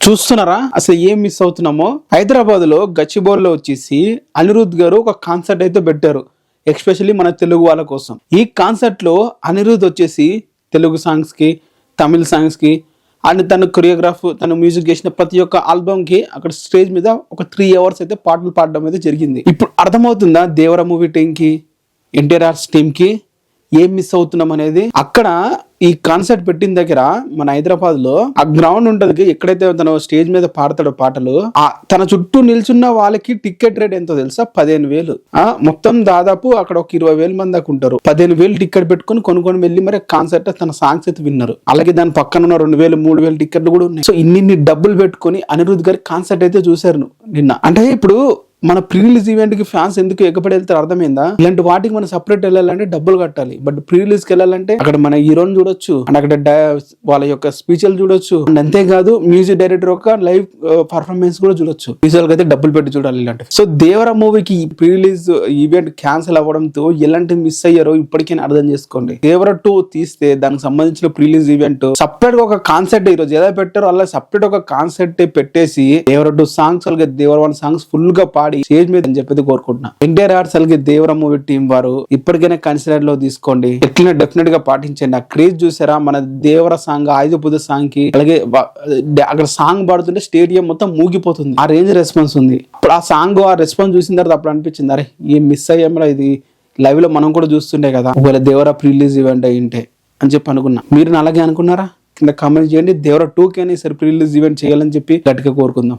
చూస్తున్నారా అసలు ఏం మిస్ అవుతున్నామో. హైదరాబాద్ లో గచ్చిబౌలిలో వచ్చేసి అనిరుద్ గారు ఒక కాన్సర్ట్ అయితే పెట్టారు, ఎస్పెషల్లీ మన తెలుగు వాళ్ళ కోసం. ఈ కాన్సర్ట్ లో అనిరుద్ వచ్చేసి తెలుగు సాంగ్స్ కి, తమిళ సాంగ్స్ కి అండ్ తను కొరియోగ్రాఫ్, తను మ్యూజిక్ చేసిన ప్రతి ఒక్క ఆల్బమ్ కి అక్కడ స్టేజ్ మీద ఒక 3 hours అయితే పాటలు పాడడం అయితే జరిగింది. ఇప్పుడు అర్థమవుతుందా దేవర మూవీ టీమ్ కి, ఎన్టీఆర్ టీమ్ కి ఏం మిస్ అవుతున్నాం అనేది. అక్కడ ఈ కాన్సర్ట్ పెట్టిన దగ్గర మన హైదరాబాద్ లో ఆ గ్రౌండ్ ఉంటది, ఎక్కడైతే తన స్టేజ్ మీద పాడతాడో పాటలు, తన చుట్టూ నిల్చున్న వాళ్ళకి టికెట్ రేట్ ఎంతో తెలుసా? 15,000. మొత్తం దాదాపు అక్కడ ఒక 20,000 మంది దాకా ఉంటారు. 15,000 టికెట్ పెట్టుకుని కొనుక్కొని వెళ్ళి మరి కాన్సర్ట్ తన సాంగ్స్ అయితే విన్నారు. అలాగే దాని పక్కన ఉన్న 2,000, 3,000 టికెట్లు కూడా ఉన్నాయి. సో ఇన్ని డబ్బులు పెట్టుకుని అనిరుద్ గారి కాన్సర్ట్ అయితే చూశారు నిన్న. అంటే ఇప్పుడు మన ప్రీ రిలీజ్ ఈవెంట్ కి ఫ్యాన్స్ ఎందుకు ఎగపడి వెళ్తారు అర్థమైందా? ఇలాంటి వాటికి మనం సపరేట్ వెళ్ళాలంటే డబ్బులు కట్టాలి. బట్ ప్రీ రిలీజ్ కి వెళ్ళాలంటే అక్కడ మన హీరోని చూడొచ్చు, అండ్ అక్కడ వాళ్ళ యొక్క స్పీచ్లు చూడొచ్చు, అండ్ అంతేకాదు మ్యూజిక్ డైరెక్టర్ యొక్క లైవ్ పర్ఫార్మెన్స్ కూడా చూడొచ్చు. మ్యూజిక్ అయితే డబ్బులు పెట్టి చూడాలి ఇలాంటి. సో దేవర మూవీకి ప్రీ రిలీజ్ ఈవెంట్ క్యాన్సిల్ అవ్వడంతో ఎలాంటి మిస్ అయ్యారో ఇప్పటికైనా అర్థం చేసుకోండి. దేవర 2 తీస్తే దానికి సంబంధించిన ప్రీ రిలీజ్ ఈవెంట్ సపరేట్ గా ఒక కాన్సెప్ట్ ఈ రోజు ఎలా పెట్టారో అలా సపరేట్ ఒక కాన్సెప్ట్ పెట్టేసి దేవర 2 సాంగ్స్, అలాగే దేవర 1 సాంగ్స్ ఫుల్ గా పాడి స్టేజ్ మీద అని చెప్పేది కోరుకుంటున్నా. ఎన్టీఆర్ అలాగే దేవర మూవీ టీం వారు ఇప్పటికైనా కన్సిడర్ లో తీసుకోండి. ఎట్లా డెఫినెట్ గా పాటించండి. ఆ క్రేజ్ చూసారా? మన దేవర సాంగ్, ఆయుధ పూజ సాంగ్ కి, అలాగే అక్కడ సాంగ్ పాడుతుంటే స్టేడియం మొత్తం మూగిపోతుంది. ఆ రేంజ్ రెస్పాన్స్ ఉంది. ఇప్పుడు ఆ సాంగ్, ఆ రెస్పాన్స్ చూసిన తర్వాత అప్పుడు అనిపించింది, అరే ఏం మిస్ అయ్యామరా, ఇది లైవ్ లో మనం కూడా చూస్తుండే కదా, ఒకవేళ దేవర ప్రీ రిలీజ్ ఈవెంట్ అయ్యింటే అని చెప్పి అనుకున్నా. మీరు అలాగే అనుకున్నారా? కింద కామెంట్ చేయండి. దేవర 2 కి సరే ప్రీ రిలీజ్ ఈవెంట్ చేయాలని చెప్పి గట్టిగా కోరుకుందాం.